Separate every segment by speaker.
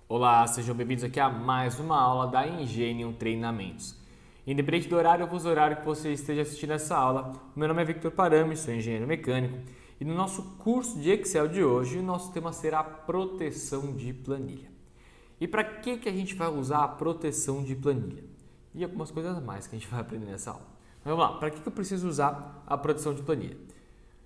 Speaker 1: Olá, sejam bem-vindos aqui a mais uma aula da Ingenium Treinamentos. Independente do horário ou fuso horário que você esteja assistindo essa aula, o meu nome é Victor Parame, sou engenheiro mecânico e no nosso curso de Excel de hoje, o nosso tema será proteção de planilha. E para que a gente vai usar a proteção de planilha? E algumas coisas a mais que a gente vai aprender nessa aula. Mas vamos lá, para que eu preciso usar a proteção de planilha?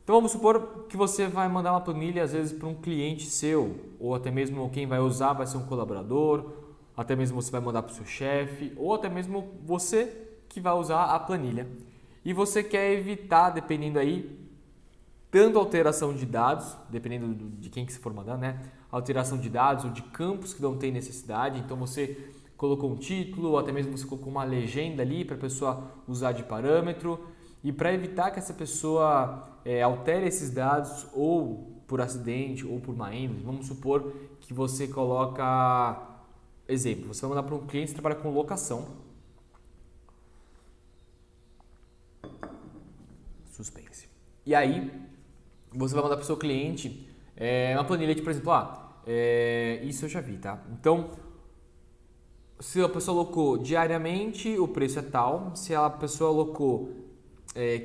Speaker 1: Então vamos supor que você vai mandar uma planilha às vezes para um cliente seu, ou até mesmo quem vai usar vai ser um colaborador, até mesmo você vai mandar para o seu chefe, ou até mesmo você que vai usar a planilha. E você quer evitar, dependendo aí, tanto alteração de dados, dependendo de quem que se for mandar, né? Alteração de dados ou de campos que não tem necessidade, então você colocou um título, ou até mesmo você colocou uma legenda ali para a pessoa usar de parâmetro. E para evitar que essa pessoa altere esses dados ou por acidente ou por má índole, vamos supor que você coloca, exemplo, você vai mandar para um cliente que trabalha com locação, suspense. E aí você vai mandar para o seu cliente uma planilha de, por exemplo, isso eu já vi, tá? Então, se a pessoa alocou diariamente, o preço é tal, se a pessoa alocou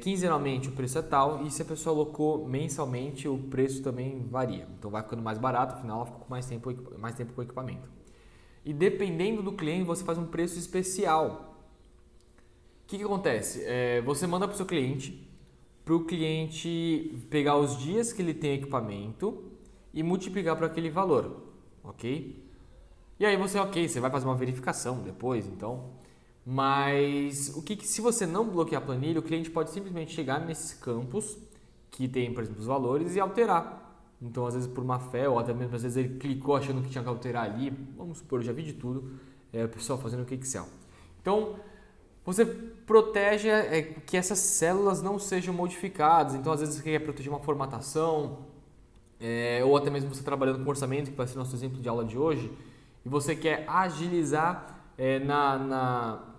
Speaker 1: quinzenalmente o preço é tal e se a pessoa alocou mensalmente o preço também varia. Então vai ficando mais barato, afinal ela fica com mais tempo com o equipamento. E dependendo do cliente você faz um preço especial. O que acontece? Você manda para o seu cliente, para o cliente pegar os dias que ele tem equipamento e multiplicar por aquele valor, ok? E aí você vai fazer uma verificação depois, então... Mas se você não bloquear a planilha, o cliente pode simplesmente chegar nesses campos que tem, por exemplo, os valores e alterar. Então, às vezes por má fé ou até mesmo às vezes ele clicou achando que tinha que alterar ali. Vamos supor, eu já vi de tudo, o pessoal fazendo o Excel. Então, você protege que essas células não sejam modificadas. Então, às vezes você quer proteger uma formatação ou até mesmo você trabalhando com orçamento, que vai ser nosso exemplo de aula de hoje, e você quer agilizar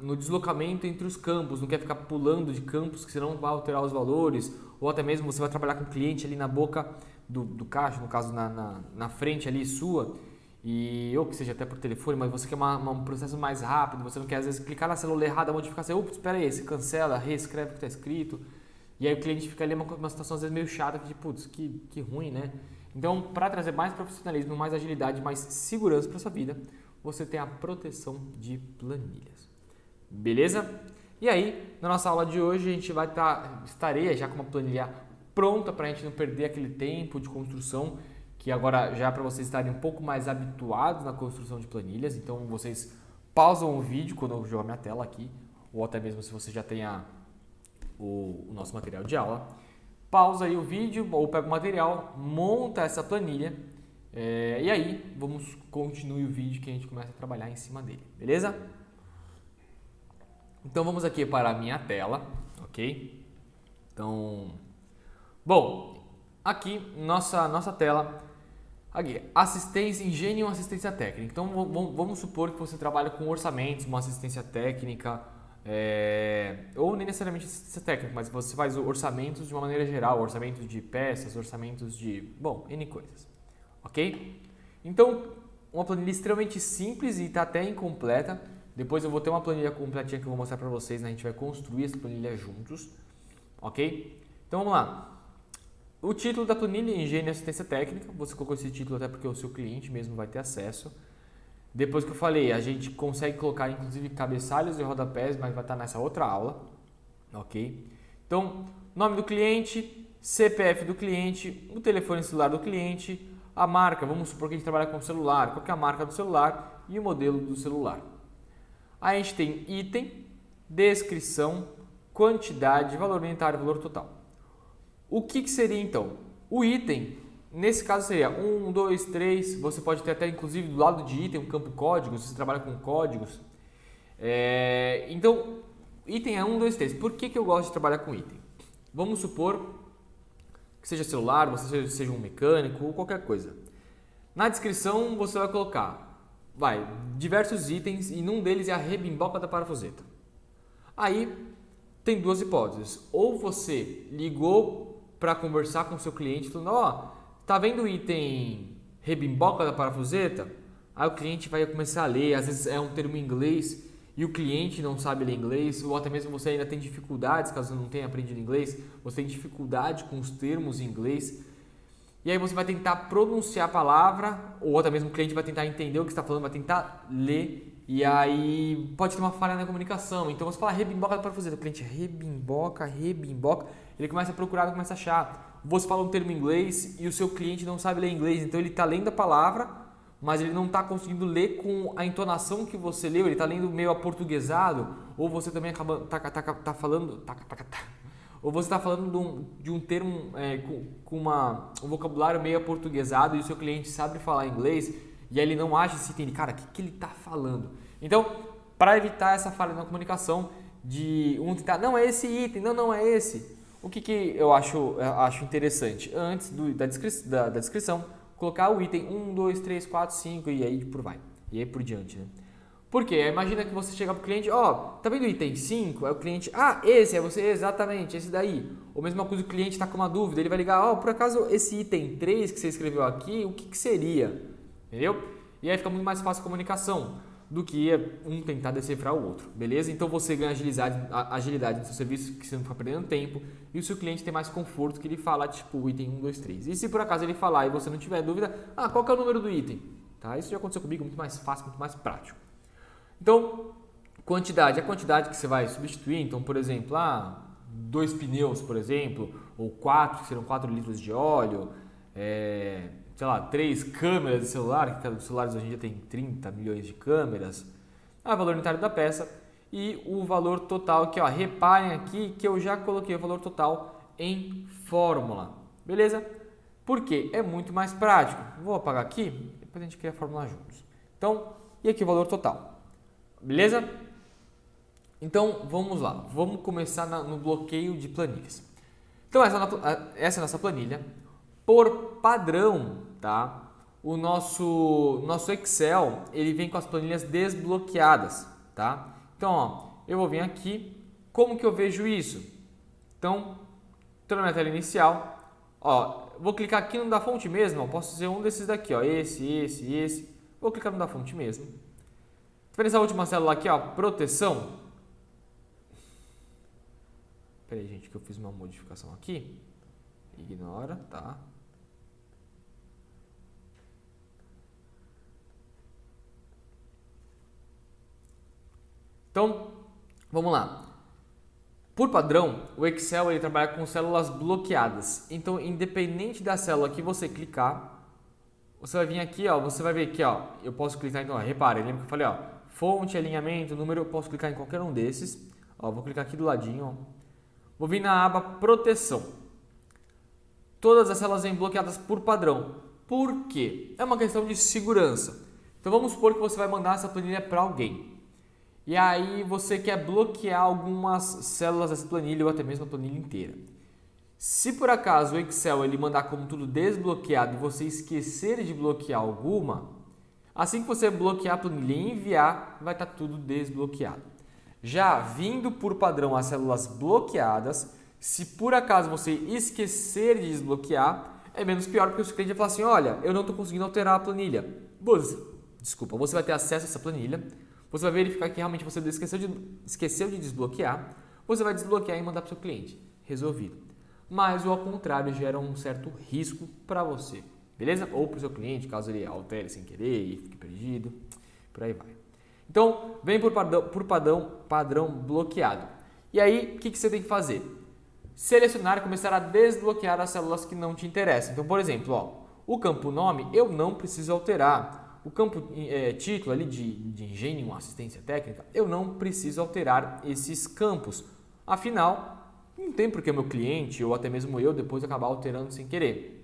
Speaker 1: no deslocamento entre os campos, não quer ficar pulando de campos que senão vai alterar os valores, ou até mesmo você vai trabalhar com o cliente ali na boca do caixa, no caso na frente ali sua, ou que seja até por telefone, mas você quer um processo mais rápido, você não quer às vezes clicar na célula errada, modificar, espera aí, você cancela, reescreve o que está escrito, e aí o cliente fica ali uma situação às vezes meio chata, que ruim, né? Então, para trazer mais profissionalismo, mais agilidade, mais segurança para sua vida, você tem a proteção de planilhas. Beleza? E aí, na nossa aula de hoje, a gente estarei já com uma planilha pronta para a gente não perder aquele tempo de construção, que agora já é para vocês estarem um pouco mais habituados na construção de planilhas. Então, vocês pausam o vídeo quando eu jogar minha tela aqui, ou até mesmo se você já tem o nosso material de aula. Pausa aí o vídeo ou pega o material, monta essa planilha. E aí, continue o vídeo que a gente começa a trabalhar em cima dele, beleza? Então vamos aqui para a minha tela, ok? Então, bom, aqui nossa tela, aqui, Ingenium Assistência Técnica. Então vamos supor que você trabalha com orçamentos, uma assistência técnica, ou nem necessariamente assistência técnica, mas você faz orçamentos de uma maneira geral, orçamentos de peças, orçamentos de, N coisas. Ok? Então, uma planilha extremamente simples e está até incompleta. Depois eu vou ter uma planilha completinha que eu vou mostrar para vocês, né? A gente vai construir essa planilha juntos. Ok? Então vamos lá. O título da planilha é Engenharia e Assistência Técnica. Você colocou esse título até porque o seu cliente mesmo vai ter acesso. Depois que eu falei, a gente consegue colocar inclusive cabeçalhos e rodapés, mas vai estar nessa outra aula. Ok? Então, nome do cliente, CPF do cliente, o telefone celular do cliente, a marca, vamos supor que a gente trabalha com celular, qual que é a marca do celular e o modelo do celular. Aí a gente tem item, descrição, quantidade, valor unitário, valor total. O que seria então? O item, nesse caso seria 1, 2, 3, você pode ter até inclusive do lado de item um campo códigos, se você trabalha com códigos. Então, item é 1, 2, 3. Por que eu gosto de trabalhar com item? Vamos supor que seja celular, você seja um mecânico ou qualquer coisa. Na descrição você vai colocar diversos itens e num deles é a rebimboca da parafuseta. Aí tem duas hipóteses. Ou você ligou para conversar com o seu cliente falando, tá vendo o item rebimboca da parafuseta? Aí o cliente vai começar a ler, às vezes é um termo em inglês e o cliente não sabe ler inglês, ou até mesmo você ainda tem dificuldades, caso não tenha aprendido inglês, você tem dificuldade com os termos em inglês. E aí você vai tentar pronunciar a palavra, ou até mesmo o cliente vai tentar entender o que você está falando, vai tentar ler, e aí pode ter uma falha na comunicação. Então você fala rebimboca para fazer, o cliente rebimboca, ele começa a procurar, começa a achar. Você fala um termo em inglês e o seu cliente não sabe ler inglês, então ele está lendo a palavra, mas ele não está conseguindo ler com a entonação que você leu, ele está lendo meio aportuguesado, ou você também acaba tá falando, ou você está falando de um termo com um vocabulário meio aportuguesado e o seu cliente sabe falar inglês e aí ele não acha se entende, cara, o que ele está falando? Então, para evitar essa falha na comunicação de um tentar, não é esse item, não é esse, o que eu acho interessante? Antes da descrição, colocar o item 1, 2, 3, 4, 5 e aí por diante, né? Porque imagina que você chega para o cliente, tá vendo o item 5? Aí o cliente, esse é você, exatamente, esse daí. Ou mesma coisa, o cliente está com uma dúvida, ele vai ligar, por acaso esse item 3 que você escreveu aqui, o que seria? Entendeu? E aí fica muito mais fácil a comunicação do que um tentar decifrar o outro, beleza? Então você ganha agilidade no seu serviço, que você não fica perdendo tempo, e o seu cliente tem mais conforto que ele fala, tipo, o item 1, 2, 3. E se por acaso ele falar e você não tiver dúvida, qual que é o número do item? Tá? Isso já aconteceu comigo, muito mais fácil, muito mais prático. Então, a quantidade que você vai substituir, então, por exemplo, 2 pneus, por exemplo, ou 4, que serão 4 litros de óleo, 3 câmeras de celular, que os celulares hoje em dia tem 30 milhões de câmeras, o valor unitário da peça e o valor total aqui, reparem aqui que eu já coloquei o valor total em fórmula, beleza? Porque é muito mais prático. Vou apagar aqui, depois a gente cria a fórmula juntos. Então, e aqui o valor total. Beleza? Então vamos lá, vamos começar no bloqueio de planilhas. Então essa é a nossa planilha. Por padrão, tá? O nosso Excel ele vem com as planilhas desbloqueadas, tá? Então eu vou vir aqui, como que eu vejo isso? Então, estou na minha tela inicial, vou clicar aqui no da fonte mesmo, posso fazer um desses daqui, esse. Vou clicar no da fonte mesmo. Vê essa última célula aqui, proteção. Espera aí, gente, que eu fiz uma modificação aqui. Ignora, tá? Então, vamos lá. Por padrão, o Excel ele trabalha com células bloqueadas. Então, independente da célula que você clicar, você vai vir aqui, você vai ver aqui, eu posso clicar, então, repare, lembra que eu falei, fonte, alinhamento, número, eu posso clicar em qualquer um desses. Vou clicar aqui do ladinho. Vou vir na aba proteção. Todas as células vêm bloqueadas por padrão. Por quê? É uma questão de segurança. Então vamos supor que você vai mandar essa planilha para alguém. E aí você quer bloquear algumas células dessa planilha ou até mesmo a planilha inteira. Se por acaso o Excel ele mandar como tudo desbloqueado e você esquecer de bloquear alguma, assim que você bloquear a planilha e enviar, vai estar tudo desbloqueado. Já vindo por padrão as células bloqueadas, se por acaso você esquecer de desbloquear, é menos pior porque o cliente vai falar assim, olha, eu não estou conseguindo alterar a planilha. Você vai ter acesso a essa planilha, você vai verificar que realmente você esqueceu de desbloquear, você vai desbloquear e mandar para o seu cliente. Resolvido. Mas o ao contrário gera um certo risco para você. Beleza? Ou para o seu cliente, caso ele altere sem querer e fique perdido, por aí vai. Então, vem por padrão bloqueado. E aí, o que você tem que fazer? Selecionar e começar a desbloquear as células que não te interessam. Então, por exemplo, o campo nome eu não preciso alterar. O campo título ali de engenho, assistência técnica, eu não preciso alterar esses campos. Afinal, não tem por que o meu cliente ou até mesmo eu depois acabar alterando sem querer.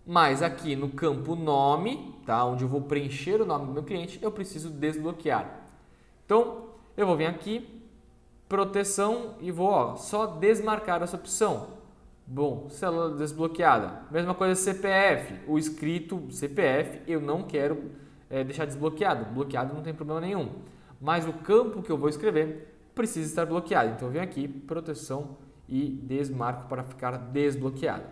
Speaker 1: Mas aqui no campo nome, tá, onde eu vou preencher o nome do meu cliente, eu preciso desbloquear. Então, eu vou vir aqui, proteção e vou só desmarcar essa opção. Bom, célula desbloqueada. Mesma coisa CPF, o escrito CPF eu não quero deixar desbloqueado. Bloqueado não tem problema nenhum. Mas o campo que eu vou escrever precisa estar bloqueado. Então eu venho aqui, proteção e desmarco para ficar desbloqueado.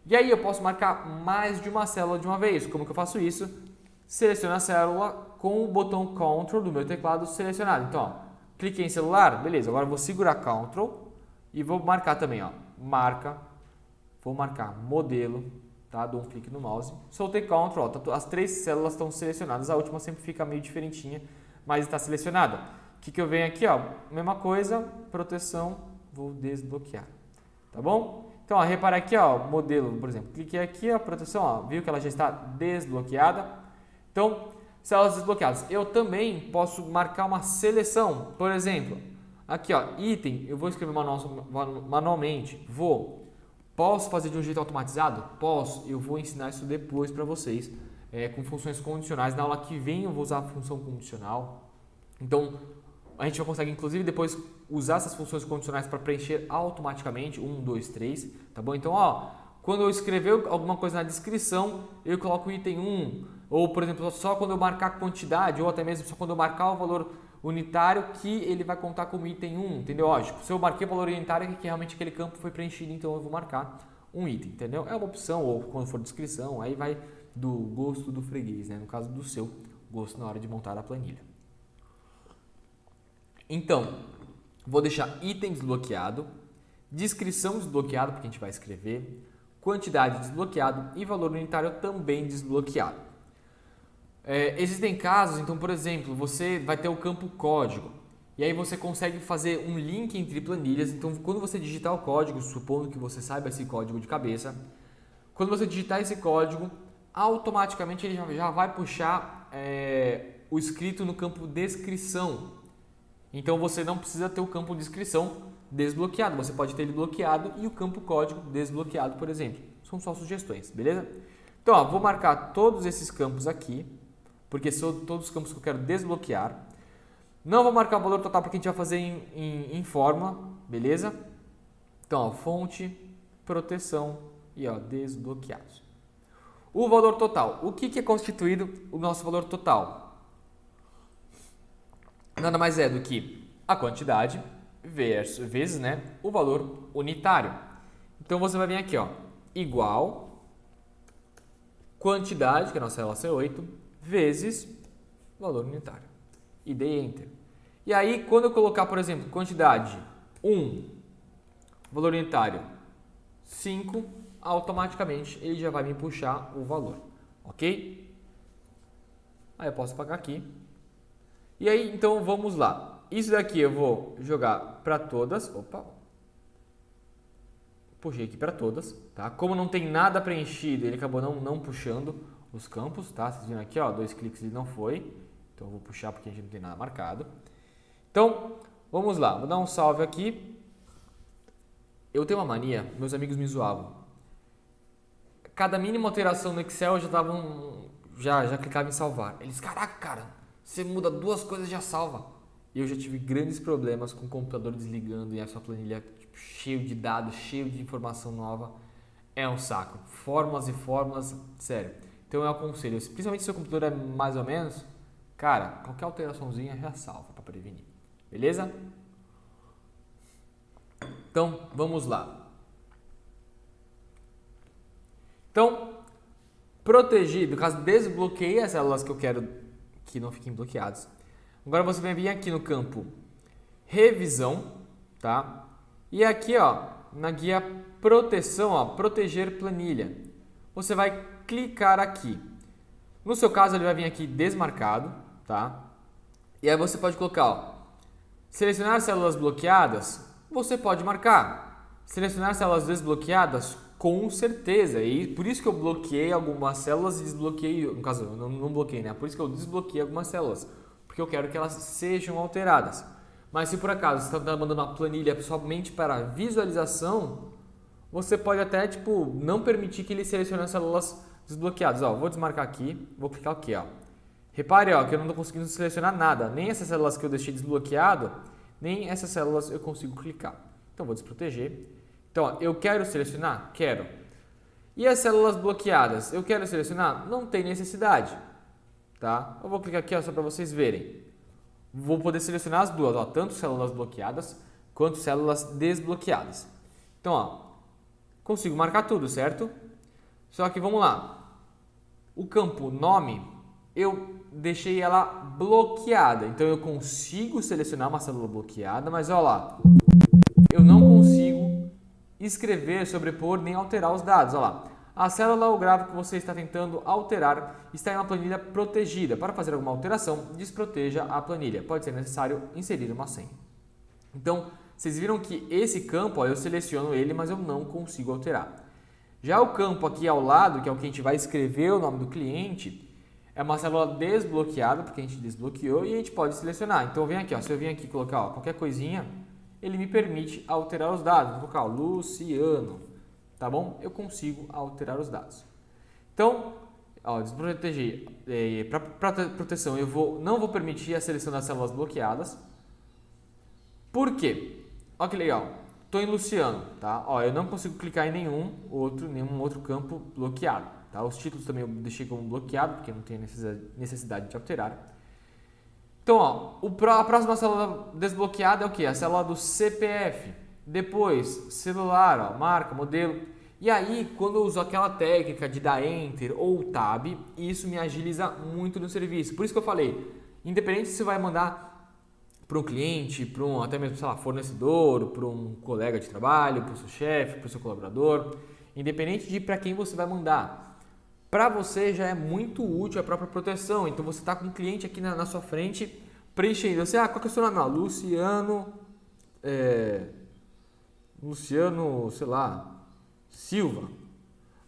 Speaker 1: E aí eu posso marcar mais de uma célula de uma vez. Como que eu faço isso? seleciono a célula com o botão Ctrl do meu teclado selecionado. Então, ó, cliquei em celular, beleza, agora eu vou segurar Ctrl e vou marcar também, ó, marca, vou marcar modelo, tá? Dou um clique no mouse, soltei Ctrl, ó, as 3 células estão selecionadas, a última sempre fica meio diferentinha, mas está selecionada. O que eu venho aqui, ó, mesma coisa, proteção, vou desbloquear, tá bom? Então, ó, repara aqui, ó, modelo, por exemplo, cliquei aqui, ó, proteção, ó, viu que ela já está desbloqueada. Então, células desbloqueadas. Eu também posso marcar uma seleção, por exemplo, aqui, ó, item, eu vou escrever manualmente, posso fazer de um jeito automatizado? Posso, eu vou ensinar isso depois para vocês, com funções condicionais. Na aula que vem eu vou usar a função condicional. Então, a gente vai conseguir, inclusive, depois usar essas funções condicionais para preencher automaticamente, 1, 2, 3, tá bom? Então, ó, quando eu escrever alguma coisa na descrição, eu coloco o item 1, ou, por exemplo, só quando eu marcar a quantidade, ou até mesmo só quando eu marcar o valor unitário, que ele vai contar como item 1, entendeu? Ó, tipo, se eu marquei o valor unitário, é que realmente aquele campo foi preenchido, então eu vou marcar um item, entendeu? É uma opção, ou quando for descrição, aí vai do gosto do freguês, né? No caso do seu gosto na hora de montar a planilha. Então, vou deixar item desbloqueado, descrição desbloqueado, porque a gente vai escrever, quantidade desbloqueado e valor unitário também desbloqueado. Existem casos, então, por exemplo, você vai ter o campo código, e aí você consegue fazer um link entre planilhas. Então, quando você digitar o código, supondo que você saiba esse código de cabeça, quando você digitar esse código, automaticamente ele já vai puxar o escrito no campo descrição. Então você não precisa ter o campo descrição desbloqueado, você pode ter ele bloqueado e o campo código desbloqueado, por exemplo. São só sugestões, beleza? Então, ó, vou marcar todos esses campos aqui, porque são todos os campos que eu quero desbloquear. Não vou marcar o valor total porque a gente vai fazer em forma, beleza? Então, ó, fonte, proteção e ó, desbloqueados. O valor total. O que é constituído o nosso valor total? Nada mais é do que a quantidade vezes, né, o valor unitário. Então você vai vir aqui, ó, igual quantidade, que é a nossa célula C8, vezes valor unitário. E dei Enter. E aí, quando eu colocar, por exemplo, quantidade 1, valor unitário 5, automaticamente ele já vai me puxar o valor, ok? Aí eu posso apagar aqui. E aí, então, vamos lá. Isso daqui eu vou jogar para todas. Opa! Puxei aqui para todas, tá? Como não tem nada preenchido, ele acabou não puxando os campos, tá? Vocês viram aqui, ó, 2 cliques ele não foi. Então, eu vou puxar porque a gente não tem nada marcado. Então, vamos lá. Vou dar um salve aqui. Eu tenho uma mania, meus amigos me zoavam. Cada mínima alteração no Excel já clicava em salvar. Eles, caraca, cara, você muda 2 coisas e já salva. E eu já tive grandes problemas com o computador desligando e a sua planilha tipo, cheio de dados, cheio de informação nova. É um saco. Fórmulas e fórmulas, sério. Então eu aconselho, principalmente se o seu computador é mais ou menos, cara, qualquer alteraçãozinha já salva para prevenir. Beleza? Então, vamos lá. Então, proteger, no caso, desbloqueei as células que eu quero que não fiquem bloqueados. Agora você vai vir aqui no campo revisão, tá? E aqui, ó, na guia proteção, ó, proteger planilha. Você vai clicar aqui. No seu caso, ele vai vir aqui desmarcado, tá? E aí você pode colocar, ó, selecionar células bloqueadas, você pode marcar. Selecionar células desbloqueadas, com certeza. E por isso que eu bloqueei algumas células e desbloqueei, no caso, eu não bloqueei, né? Por isso que eu desbloqueei algumas células, porque eu quero que elas sejam alteradas. Mas se por acaso você está mandando uma planilha somente para visualização, você pode até, tipo, não permitir que ele selecione as células desbloqueadas. Ó, vou desmarcar aqui, vou clicar aqui, ó. Repare, ó, que eu não estou conseguindo selecionar nada, nem essas células que eu deixei desbloqueado, nem essas células eu consigo clicar. Então, vou desproteger. Então, ó, eu quero selecionar? Quero. E as células bloqueadas? Eu quero selecionar? Não tem necessidade. Tá? Eu vou clicar aqui ó, só para vocês verem. Vou poder selecionar as duas, ó, tanto células bloqueadas quanto células desbloqueadas. Então, ó, consigo marcar tudo, certo? Só que vamos lá. O campo nome, eu deixei ela bloqueada. Então eu consigo selecionar uma célula bloqueada, mas olha lá, eu não consigo escrever, sobrepor nem alterar os dados. Olha lá, a célula ou gráfico que você está tentando alterar está em uma planilha protegida. Para fazer alguma alteração, desproteja a planilha. Pode ser necessário inserir uma senha. Então, vocês viram que esse campo, ó, eu seleciono ele, mas eu não consigo alterar. Já o campo aqui ao lado, que é o que a gente vai escrever o nome do cliente, é uma célula desbloqueada, porque a gente desbloqueou e a gente pode selecionar. Então, vem aqui, ó, se eu vim aqui colocar qualquer coisinha, ele me permite alterar os dados. Vou colocar Luciano, tá bom? Eu consigo alterar os dados. Então, ó, desproteger, para proteção, eu não vou permitir a seleção das células bloqueadas. Por quê? Olha que legal. Estou em Luciano, tá? Ó, eu não consigo clicar em nenhum outro campo bloqueado, tá? Os títulos também eu deixei como bloqueado, porque não tem necessidade de alterar. Então, ó, a próxima célula desbloqueada é o quê? A célula do CPF. Depois, celular, ó, marca, modelo. E aí, quando eu uso aquela técnica de dar Enter ou Tab, isso me agiliza muito no serviço. Por isso que eu falei, independente se você vai mandar para um cliente, para um até mesmo, sei lá, fornecedor, para um colega de trabalho, para o seu chefe, para o seu colaborador, independente de para quem você vai mandar, para você já é muito útil a própria proteção. Então você está com um cliente aqui na sua frente preenchendo. Você, qual que é o seu nome? Luciano, sei lá, Silva.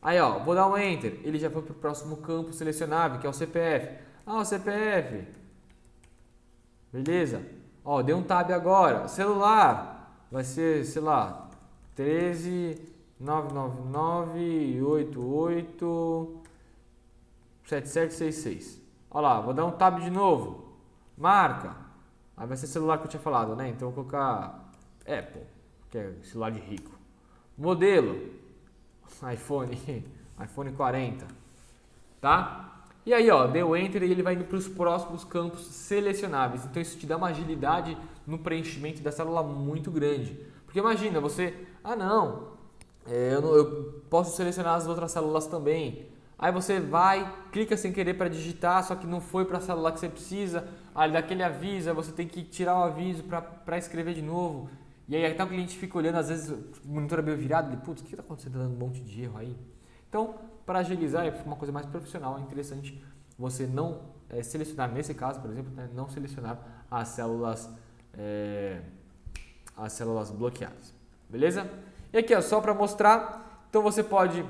Speaker 1: Aí, ó, vou dar um Enter. Ele já foi para o próximo campo selecionável, que é o CPF. O CPF. Beleza. Ó, dei um Tab agora. Celular. Vai ser, sei lá, 13 999 88 7766. Olha lá, vou dar um Tab de novo. Marca. Aí vai ser celular que eu tinha falado, né? Então vou colocar Apple, que é celular de rico. Modelo. iPhone 40. Tá? E aí, ó, deu Enter e ele vai indo para os próximos campos selecionáveis. Então isso te dá uma agilidade no preenchimento da célula muito grande. Porque imagina, você, eu posso selecionar as outras células também. Aí você vai, clica sem querer para digitar, só que não foi para a célula que você precisa. Aí dá aquele aviso, aí você tem que tirar o aviso para escrever de novo. E aí até o cliente fica olhando, às vezes o monitor é meio virado, ele, putz, o que está acontecendo? Tá dando um monte de erro aí. Então, para agilizar, fica uma coisa mais profissional, é interessante você não selecionar, nesse caso, por exemplo, né, não selecionar as células bloqueadas. Beleza? E aqui, ó, só para mostrar, então você pode,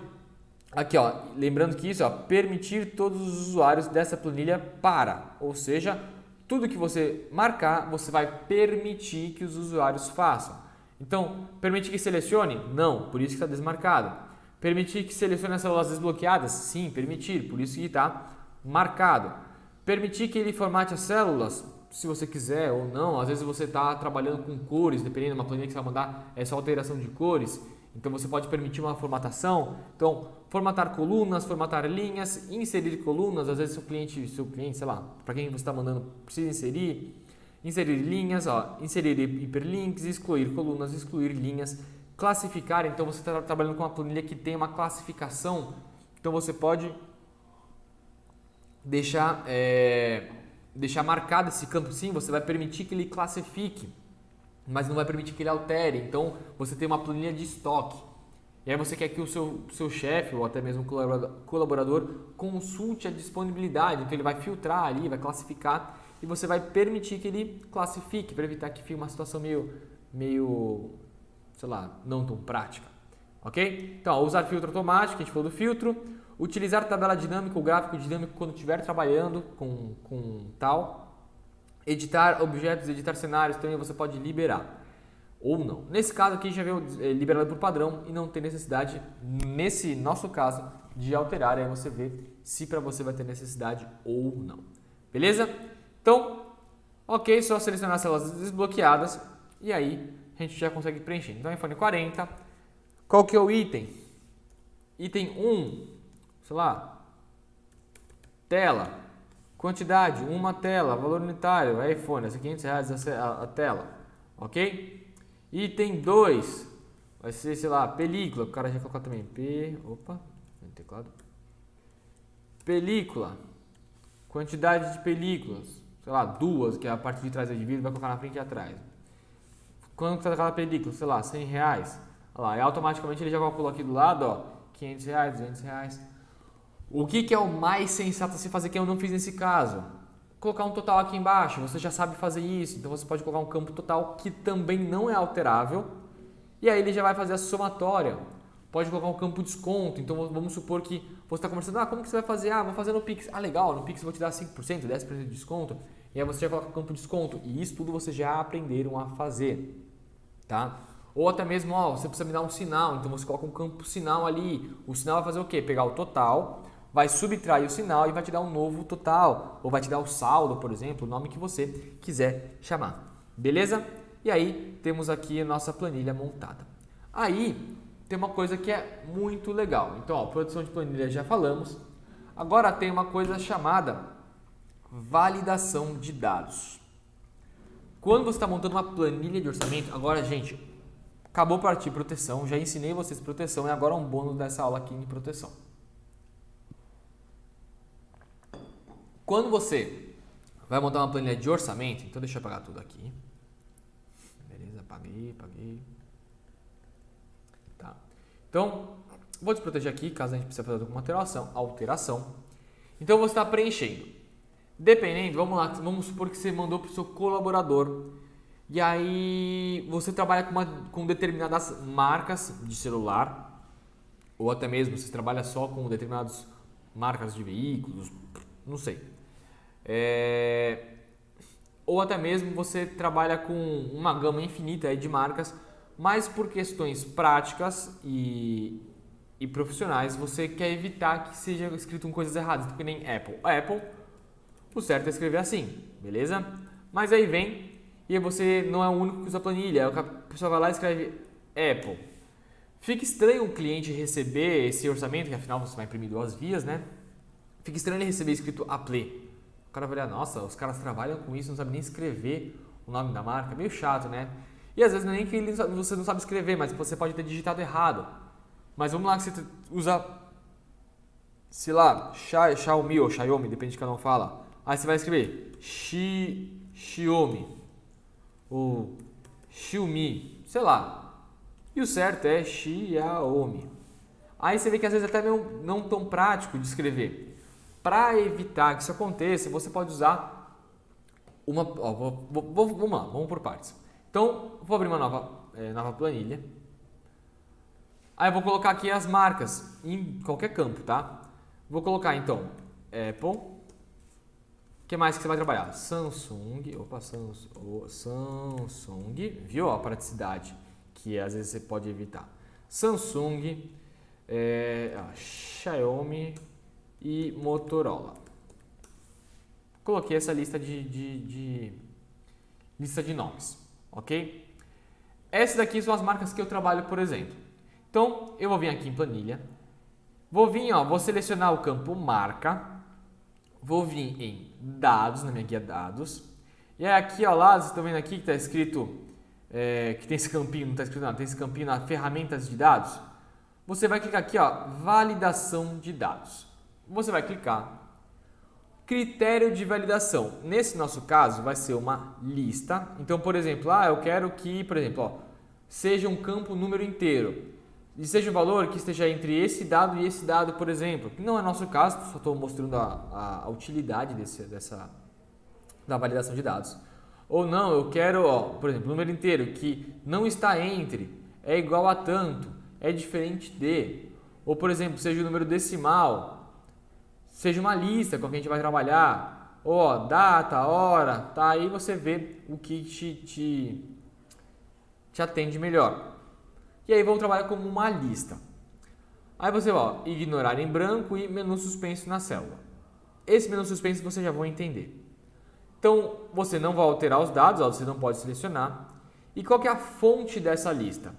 Speaker 1: aqui, ó, lembrando que isso, ó, permitir todos os usuários dessa planilha para, ou seja, tudo que você marcar, você vai permitir que os usuários façam. Então, permitir que selecione? Não, por isso que está desmarcado. Permitir que selecione as células desbloqueadas? Sim, permitir, por isso que está marcado. Permitir que ele formate as células? Se você quiser ou não, às vezes você está trabalhando com cores, dependendo de uma planilha que você vai mandar, é só alteração de cores. Então você pode permitir uma formatação. Então, formatar colunas, formatar linhas, inserir colunas, às vezes seu cliente, sei lá, para quem você está mandando, precisa inserir linhas, ó, inserir hiperlinks, excluir colunas, excluir linhas, classificar. Então você está trabalhando com uma planilha que tem uma classificação. Então você pode deixar marcado esse campo sim, você vai permitir que ele classifique, mas não vai permitir que ele altere. Então você tem uma planilha de estoque. E aí você quer que o seu chefe ou até mesmo o colaborador consulte a disponibilidade. Então ele vai filtrar ali, vai classificar e você vai permitir que ele classifique para evitar que fique uma situação meio, sei lá, não tão prática. Ok? Então, usar filtro automático, a gente falou do filtro. Utilizar tabela dinâmica ou gráfico dinâmico quando estiver trabalhando com tal. Editar objetos, editar cenários, também você pode liberar ou não. Nesse caso aqui já veio liberado por padrão e não tem necessidade, nesse nosso caso, de alterar. Aí você vê se para você vai ter necessidade ou não. Beleza? Então, ok, só selecionar as células desbloqueadas e aí a gente já consegue preencher. Então, iPhone 40, qual que é o item? Item 1, sei lá, tela, quantidade, uma tela, valor unitário, iPhone, essa R$500 a tela, ok? Item 2, vai ser, sei lá, película, o cara já colocou também, película, Quantidade de películas, sei lá, 2, que é a parte de trás é de vidro, vai colocar na frente e atrás. Quanto está cada película? Sei lá, R$100. Olha lá, e automaticamente ele já calculou aqui do lado, ó, R$500, R$200. O que é o mais sensato a se fazer que eu não fiz nesse caso? Colocar um total aqui embaixo, você já sabe fazer isso, então você pode colocar um campo total que também não é alterável, e aí ele já vai fazer a somatória. Pode colocar um campo desconto, então vamos supor que você está conversando, como que você vai fazer? Vou fazer no Pix. Legal, no Pix eu vou te dar 5%, 10% de desconto, e aí você já coloca o campo desconto, e isso tudo vocês já aprenderam a fazer, tá? Ou até mesmo, você precisa me dar um sinal, então você coloca um campo sinal ali, o sinal vai fazer o quê? Pegar o total, vai subtrair o sinal e vai te dar um novo total, ou vai te dar o saldo, por exemplo, o nome que você quiser chamar, beleza? E aí temos aqui a nossa planilha montada. Aí tem uma coisa que é muito legal, então produção de planilha já falamos, agora tem uma coisa chamada validação de dados. Quando você está montando uma planilha de orçamento, agora gente, acabou partir proteção, já ensinei vocês proteção e agora um bônus dessa aula aqui em proteção. Quando você vai montar uma planilha de orçamento, então deixa eu apagar tudo aqui. Beleza, apaguei. Tá. Então, vou desproteger aqui, caso a gente precise fazer alguma alteração. Então, você está preenchendo. Dependendo, vamos lá, vamos supor que você mandou para o seu colaborador e aí você trabalha com determinadas marcas de celular ou até mesmo você trabalha só com determinadas marcas de veículos, não sei. Ou até mesmo você trabalha com uma gama infinita de marcas, mas por questões práticas e profissionais você quer evitar que seja escrito com coisas erradas, porque nem Apple. Apple, o certo é escrever assim, beleza? Mas aí vem e você não é o único que usa planilha, a pessoa vai lá e escreve Apple. Fica estranho o cliente receber esse orçamento, que afinal você vai imprimir 2 vias, né? Fica estranho ele receber escrito Apple. O cara vai olhar, nossa, os caras trabalham com isso, não sabem nem escrever o nome da marca, meio chato, né? E às vezes não é nem que você não sabe escrever, mas você pode ter digitado errado. Mas vamos lá que você usa, sei lá, Xiaomi ou Xiaomi, depende de cada um fala. Aí você vai escrever Xiaomi ou Xiaomi, sei lá. E o certo é Xiaomi. Aí você vê que às vezes até não tão prático de escrever. Para evitar que isso aconteça, você pode usar uma... vamos lá, vamos por partes. Então, vou abrir uma nova planilha. Aí eu vou colocar aqui as marcas em qualquer campo, tá? Vou colocar então Apple. O que mais que você vai trabalhar? Samsung. Samsung. Viu a praticidade que às vezes você pode evitar? Samsung, Xiaomi e Motorola. Coloquei essa lista lista de nomes, ok? Essas daqui são as marcas que eu trabalho, por exemplo. Então, eu vou vir aqui em planilha, vou selecionar o campo marca, vou vir em dados, na minha guia dados, e aí aqui ao lado, vocês estão vendo aqui que está escrito, que tem esse campinho, não está escrito nada, tem esse campinho na ferramentas de dados, você vai clicar aqui, validação de dados. Você vai clicar, critério de validação, nesse nosso caso vai ser uma lista, então por exemplo, eu quero que, por exemplo, seja um campo número inteiro, e seja um valor que esteja entre esse dado e esse dado, por exemplo, que não é nosso caso, só estou mostrando a utilidade da validação de dados. Ou não, eu quero, por exemplo, número inteiro que não está entre, é igual a tanto, é diferente de, ou por exemplo, seja o número decimal, seja uma lista com a que a gente vai trabalhar, ou data, hora, tá? Aí você vê o que te atende melhor. E aí vamos trabalhar como uma lista. Aí você vai ignorar em branco e menu suspenso na célula. Esse menu suspenso você já vai entender. Então você não vai alterar os dados, você não pode selecionar. E qual que é a fonte dessa lista?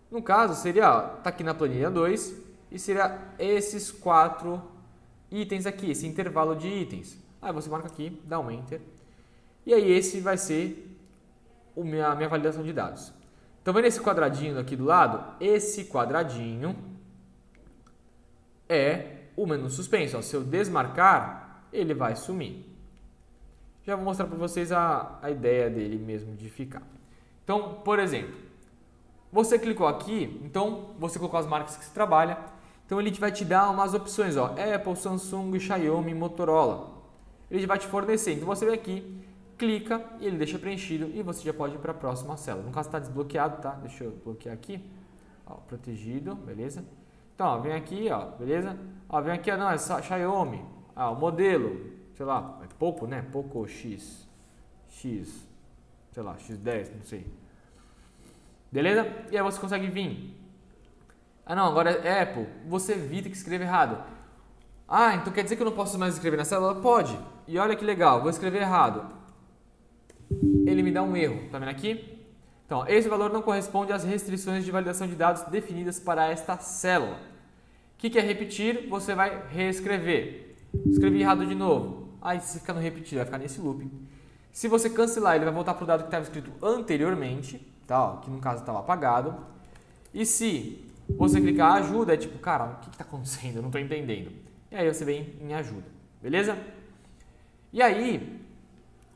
Speaker 1: No caso seria, tá aqui na planilha 2 e seria esses 4 itens aqui, esse intervalo de itens. Aí você marca aqui, dá um Enter. E aí esse vai ser a minha validação de dados. Então, vendo esse quadradinho aqui do lado? Esse quadradinho é o menu suspenso. Se eu desmarcar, ele vai sumir. Já vou mostrar para vocês a ideia dele mesmo de ficar. Então, por exemplo, você clicou aqui, então você colocou as marcas que você trabalha, então ele vai te dar umas opções, ó, Apple, Samsung, Xiaomi, Motorola. Ele vai te fornecer, então você vem aqui, clica e ele deixa preenchido e você já pode ir para a próxima célula. No caso está desbloqueado, tá? Deixa eu bloquear aqui, ó, protegido, beleza? Então, ó, vem aqui, ó, beleza? Ó, vem aqui, ó, não, é Xiaomi, o modelo, sei lá, é Poco, né? Poco X, sei lá, X10, não sei. Beleza? E aí você consegue vir. Ah, não, agora é Apple, você evita que escreva errado. Ah, então quer dizer que eu não posso mais escrever na célula? Pode. E olha que legal, vou escrever errado. Ele me dá um erro, tá vendo aqui? Então, esse valor não corresponde às restrições de validação de dados definidas para esta célula. O que é repetir? Você vai reescrever. Escrevi errado de novo. Aí se ficar no repetir, vai ficar nesse looping. Se você cancelar, ele vai voltar para o dado que estava escrito anteriormente, tá? Ó, que no caso estava apagado. E se você clicar ajuda, é tipo, cara, o que está acontecendo? Eu não estou entendendo. E aí você vem em ajuda, beleza? E aí,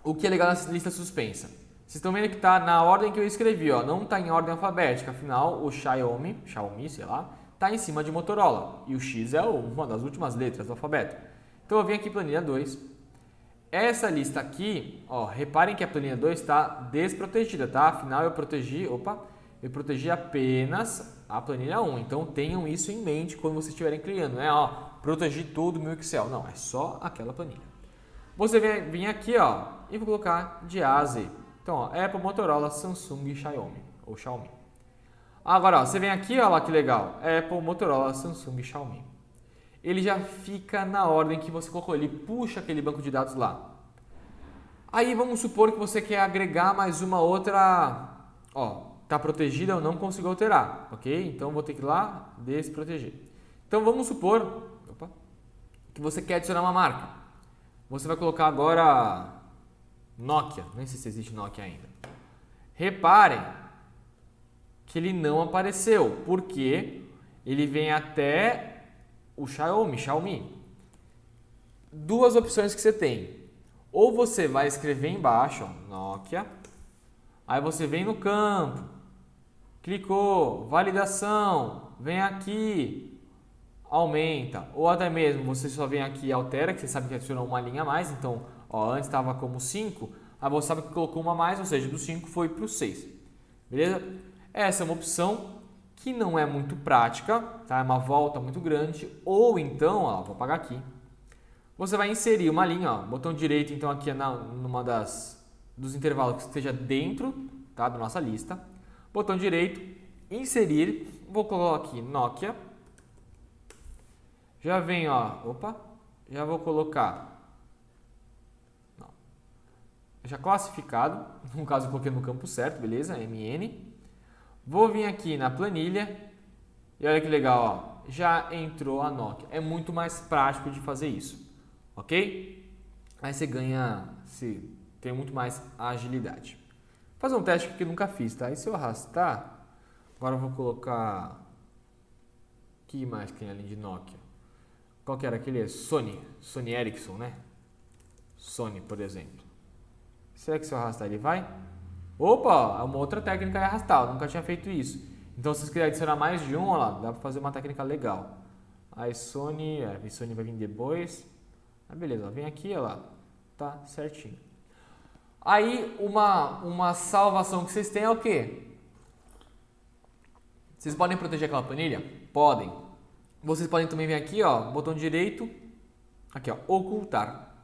Speaker 1: o que é legal na lista suspensa? Vocês estão vendo que está na ordem que eu escrevi, ó, não está em ordem alfabética, afinal o Xiaomi, sei lá, está em cima de Motorola e o X é uma das últimas letras do alfabeto. Então eu venho aqui planilha 2, essa lista aqui, ó, reparem que a planilha 2 está desprotegida, tá? Afinal eu protegi apenas a planilha 1, então tenham isso em mente quando vocês estiverem criando, né? Ó, protegi tudo no Excel, não, é só aquela planilha. Você vem aqui, ó, e vou colocar de A a Z. Então, ó, Apple, Motorola, Samsung e Xiaomi, ou Xiaomi. Agora, ó, você vem aqui, ó lá que legal, Apple, Motorola, Samsung e Xiaomi. Ele já fica na ordem que você colocou, ele puxa aquele banco de dados lá. Aí vamos supor que você quer agregar mais uma outra, ó, tá protegida, eu não consigo alterar, ok? Então vou ter que ir lá, desproteger. Então vamos supor que você quer adicionar uma marca. Você vai colocar agora Nokia, nem sei se existe Nokia ainda. Reparem que ele não apareceu, porque ele vem até o Xiaomi. Duas opções que você tem. Ou você vai escrever embaixo, ó, Nokia, aí você vem no campo, clicou, validação, vem aqui, aumenta, ou até mesmo você só vem aqui e altera, que você sabe que adicionou uma linha a mais, então ó, antes estava como 5, aí você sabe que colocou uma a mais, ou seja, do 5 foi para o 6, beleza? Essa é uma opção que não é muito prática, tá? É uma volta muito grande, ou então, ó, vou apagar aqui, você vai inserir uma linha, ó, botão direito então aqui numa dos intervalos que esteja dentro, tá, da nossa lista, botão direito, inserir, vou colocar aqui Nokia, já vem, ó, já vou colocar, não, já classificado, no caso eu coloquei no campo certo, beleza, MN, vou vir aqui na planilha e olha que legal, ó, já entrou a Nokia, é muito mais prático de fazer isso, ok? Aí você ganha, tem muito mais agilidade. Vou fazer um teste que eu nunca fiz, tá? E se eu arrastar, agora eu vou colocar, que mais tem além de Nokia? Qual que era aquele? Sony Ericsson, né? Sony, por exemplo. Será que se eu arrastar ele vai? Opa, é uma outra técnica de arrastar, eu nunca tinha feito isso. Então se você quiser adicionar mais de um, ó lá, dá pra fazer uma técnica legal. Aí Sony vai vir depois. Ah, beleza, vem aqui, ó lá, tá certinho. Aí uma salvação que vocês têm é o quê? Vocês podem proteger aquela planilha? Podem. Vocês podem também vir aqui, ó, botão direito, aqui, ó, ocultar.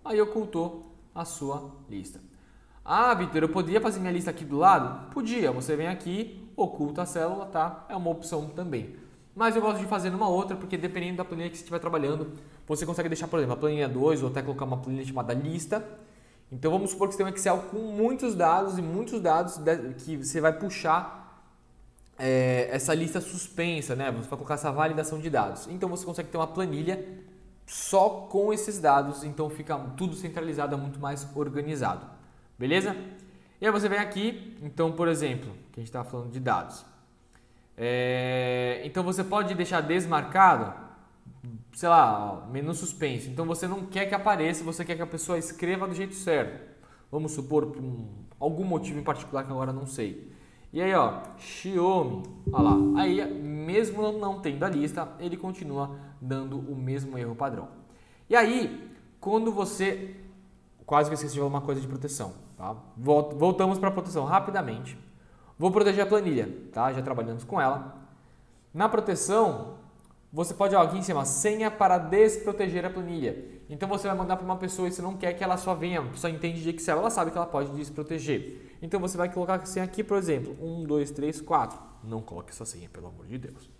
Speaker 1: Aí ocultou a sua lista. Ah, Vitor, eu poderia fazer minha lista aqui do lado? Podia, você vem aqui, oculta a célula, tá? É uma opção também. Mas eu gosto de fazer numa outra, porque dependendo da planilha que você estiver trabalhando, você consegue deixar, por exemplo, a planilha 2 ou até colocar uma planilha chamada lista. Então vamos supor que você tem um Excel com muitos dados que você vai puxar essa lista suspensa, né? Você vai colocar essa validação de dados. Então você consegue ter uma planilha só com esses dados, então fica tudo centralizado, é muito mais organizado. Beleza? E aí você vem aqui, então, por exemplo, que a gente está falando de dados. Então você pode deixar desmarcado, sei lá, menu suspenso. Então você não quer que apareça, você quer que a pessoa escreva do jeito certo. Vamos supor por algum motivo em particular que agora não sei. E aí, ó, Xiaomi, olha lá. Aí, mesmo não tendo a lista, ele continua dando o mesmo erro padrão. E aí, quando você... Quase que eu esqueci de falar uma coisa de proteção, tá? Voltamos para a proteção rapidamente. Vou proteger a planilha, tá? Já trabalhamos com ela. Na proteção, você pode, ó, aqui em cima, senha para desproteger a planilha. Então você vai mandar para uma pessoa e você não quer que ela só venha, só entende de Excel, ela sabe que ela pode desproteger. Então você vai colocar a senha aqui, por exemplo, 1, 2, 3, 4. Não coloque essa senha, pelo amor de Deus.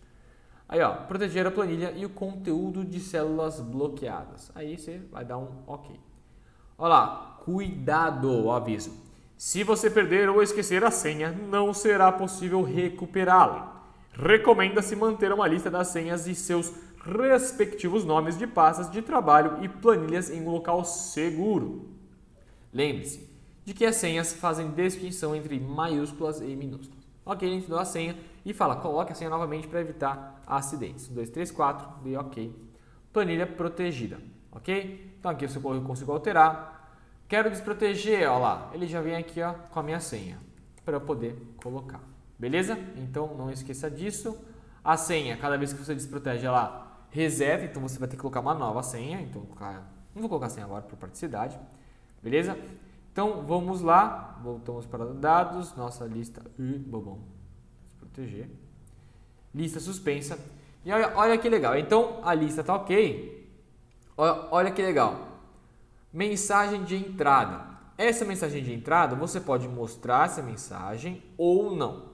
Speaker 1: Aí, ó, proteger a planilha e o conteúdo de células bloqueadas. Aí você vai dar um OK. Olha lá, cuidado, o aviso. Se você perder ou esquecer a senha, não será possível recuperá-la. Recomenda-se manter uma lista das senhas e seus respectivos nomes de pastas de trabalho e planilhas em um local seguro. Lembre-se de que as senhas fazem distinção entre maiúsculas e minúsculas. Ok, a gente deu a senha e fala, coloque a senha novamente para evitar acidentes. 1, 2, 3, 4, dê OK. Planilha protegida, ok? Então aqui eu consigo alterar. Quero desproteger, ó lá, ele já vem aqui, ó, com a minha senha para eu poder colocar. Beleza? Então não esqueça disso. A senha, cada vez que você desprotege, ela reseta, então você vai ter que colocar uma nova senha. Então, não vou colocar a senha agora por praticidade. Beleza? Então vamos lá, voltamos para dados, nossa lista, bom, desproteger. Lista suspensa. E olha que legal, então a lista está ok. Olha que legal. Mensagem de entrada. Essa mensagem de entrada, você pode mostrar essa mensagem ou não.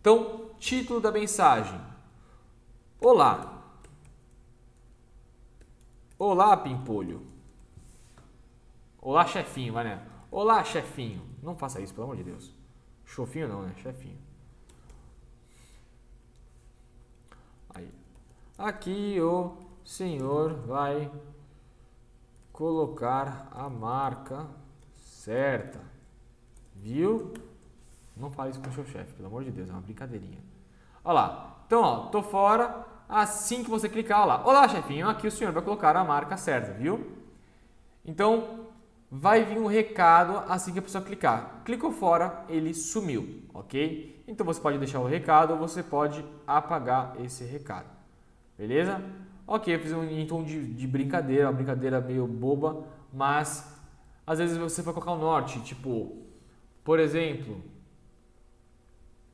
Speaker 1: Então, título da mensagem. Olá. Olá, Pimpolho. Olá, chefinho, vai, né? Olá, chefinho. Não faça isso, pelo amor de Deus. Chofinho não, né? Chefinho. Aí. Aqui o senhor vai colocar a marca certa. Viu? Não fale isso com o seu chefe, pelo amor de Deus, é uma brincadeirinha. Olha lá. Então, ó, tô fora. Assim que você clicar, olha lá. Olá, chefinho, aqui o senhor vai colocar a marca certa, viu? Então, vai vir um recado assim que a pessoa clicar. Clicou fora, ele sumiu, ok? Então, você pode deixar o recado ou você pode apagar esse recado. Beleza? Ok, eu fiz um tom de brincadeira, uma brincadeira meio boba, mas às vezes você vai colocar o norte, tipo, por exemplo,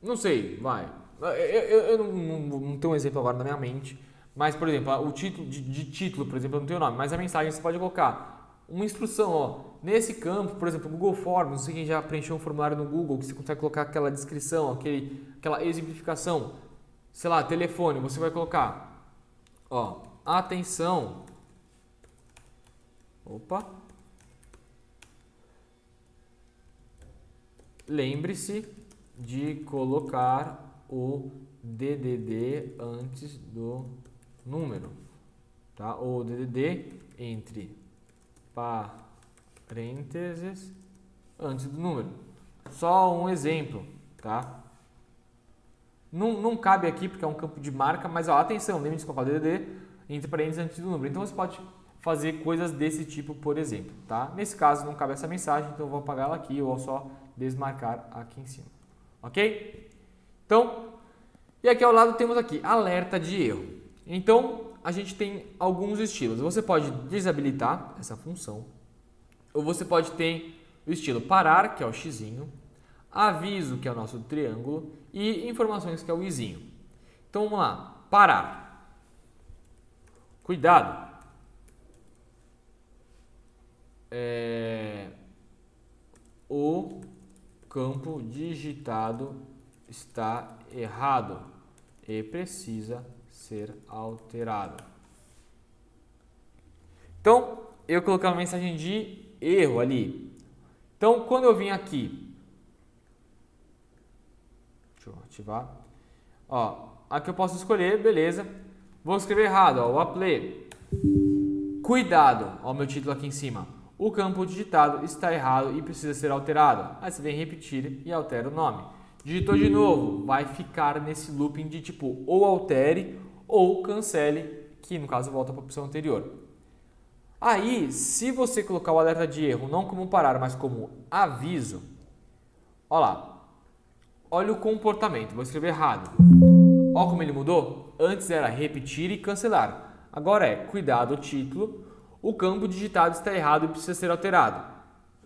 Speaker 1: não sei, vai. Eu não tenho um exemplo agora na minha mente, mas, por exemplo, o título, de título, por exemplo, eu não tenho nome, mas a mensagem você pode colocar uma instrução, ó, nesse campo, por exemplo, Google Forms, não sei quem já preencheu um formulário no Google, que você consegue colocar aquela descrição, aquela exemplificação, sei lá, telefone, você vai colocar, ó, atenção, opa, lembre-se de colocar o DDD antes do número, tá? O DDD entre parênteses antes do número. Só um exemplo, tá? Não cabe aqui porque é um campo de marca, mas ó, atenção, lembre-se de colocar o DDD entre parênteses antes do número. Então você pode fazer coisas desse tipo, por exemplo, tá? Nesse caso não cabe essa mensagem, então eu vou apagar ela aqui ou só desmarcar aqui em cima. Ok? Então, e aqui ao lado temos aqui alerta de erro. Então, a gente tem alguns estilos. Você pode desabilitar essa função, ou você pode ter o estilo parar, que é o xizinho, aviso, que é o nosso triângulo, e informações, que é o izinho. Então, vamos lá. Parar. Cuidado. O campo digitado está errado e precisa ser alterado. Então, eu coloquei uma mensagem de erro ali. Então, quando eu vim aqui, deixa eu ativar. Ó, aqui eu posso escolher, beleza. Vou escrever errado, ó, o apply. Cuidado, ó, o meu título aqui em cima. O campo digitado está errado e precisa ser alterado. Aí você vem repetir e altera o nome. Digitou de novo, vai ficar nesse looping de tipo ou altere ou cancele, que no caso volta para a opção anterior. Aí, se você colocar o alerta de erro não como parar, mas como aviso, olha lá, olha o comportamento, vou escrever errado. Olha como ele mudou? Antes era repetir e cancelar. Agora é cuidado o título, o campo digitado está errado e precisa ser alterado.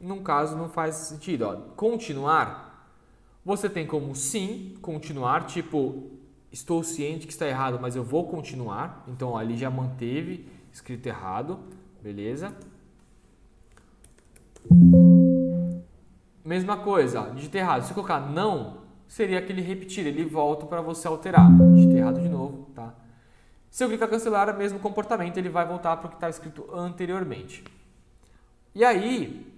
Speaker 1: Num caso não faz sentido. Ó. Continuar, você tem como sim, continuar, tipo, estou ciente que está errado, mas eu vou continuar. Então ó, ali já manteve escrito errado, beleza? Mesma coisa, ó, digitei errado. Se eu colocar não, seria aquele repetir, ele volta para você alterar. Digitei errado de novo, tá? Se eu clicar cancelar, é o mesmo comportamento, ele vai voltar para o que estava escrito anteriormente. E aí,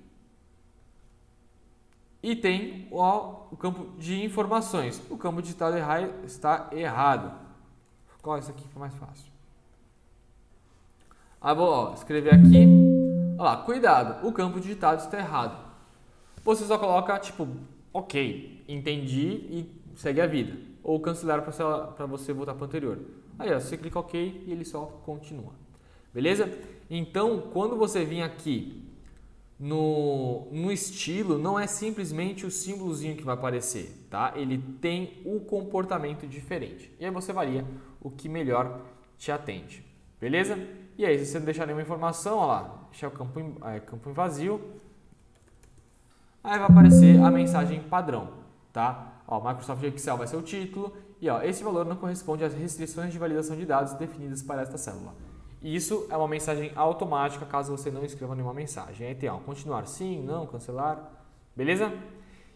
Speaker 1: e tem o campo de informações. O campo digitado está errado. Qual é esse aqui que é mais fácil? Vou escrever aqui. Olha lá, cuidado, o campo digitado está errado. Você só coloca tipo, ok, entendi e segue a vida. Ou cancelar para você voltar para o anterior. Aí ó, você clica ok e ele só continua. Beleza? Então, quando você vir aqui no estilo, não é simplesmente o símbolozinho que vai aparecer, tá? Ele tem o comportamento diferente. E aí você varia o que melhor te atende. Beleza? E aí, se você não deixar nenhuma informação, ó lá, deixar o campo em vazio, aí vai aparecer a mensagem padrão, tá? Ó, Microsoft Excel vai ser o título e ó, esse valor não corresponde às restrições de validação de dados definidas para esta célula. Isso é uma mensagem automática caso você não escreva nenhuma mensagem. Aí tem ó, continuar sim, não, cancelar, beleza?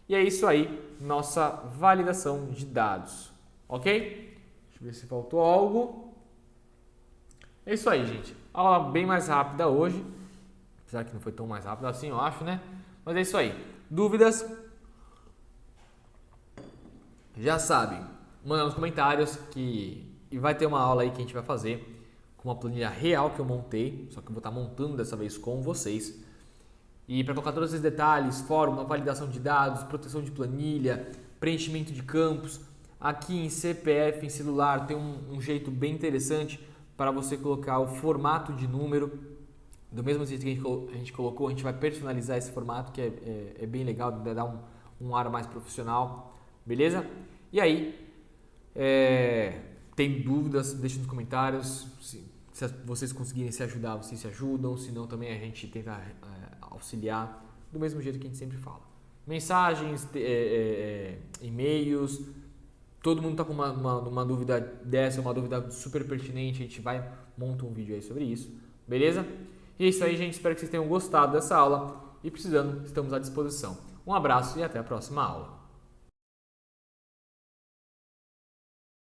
Speaker 1: E é isso aí, nossa validação de dados, ok? Deixa eu ver se faltou algo. É isso aí, gente. Aula bem mais rápida hoje, apesar que não foi tão mais rápida assim, eu acho, né? Mas é isso aí. Dúvidas? Já sabem, manda nos comentários que vai ter uma aula aí que a gente vai fazer com uma planilha real que eu montei, só que eu vou estar montando dessa vez com vocês. E para colocar todos esses detalhes, fórmula, validação de dados, proteção de planilha, preenchimento de campos, aqui em CPF, em celular, tem um jeito bem interessante para você colocar o formato de número, do mesmo jeito que a gente colocou, a gente vai personalizar esse formato, que é bem legal, dá um ar mais profissional, beleza? E aí, tem dúvidas, deixe nos comentários, se vocês conseguirem se ajudar, vocês se ajudam, se não também a gente tenta auxiliar, do mesmo jeito que a gente sempre fala. Mensagens, e-mails, todo mundo está com uma dúvida dessa, uma dúvida super pertinente, a gente monta um vídeo aí sobre isso, beleza? E é isso aí, gente, espero que vocês tenham gostado dessa aula e precisando, estamos à disposição. Um abraço e até a próxima aula.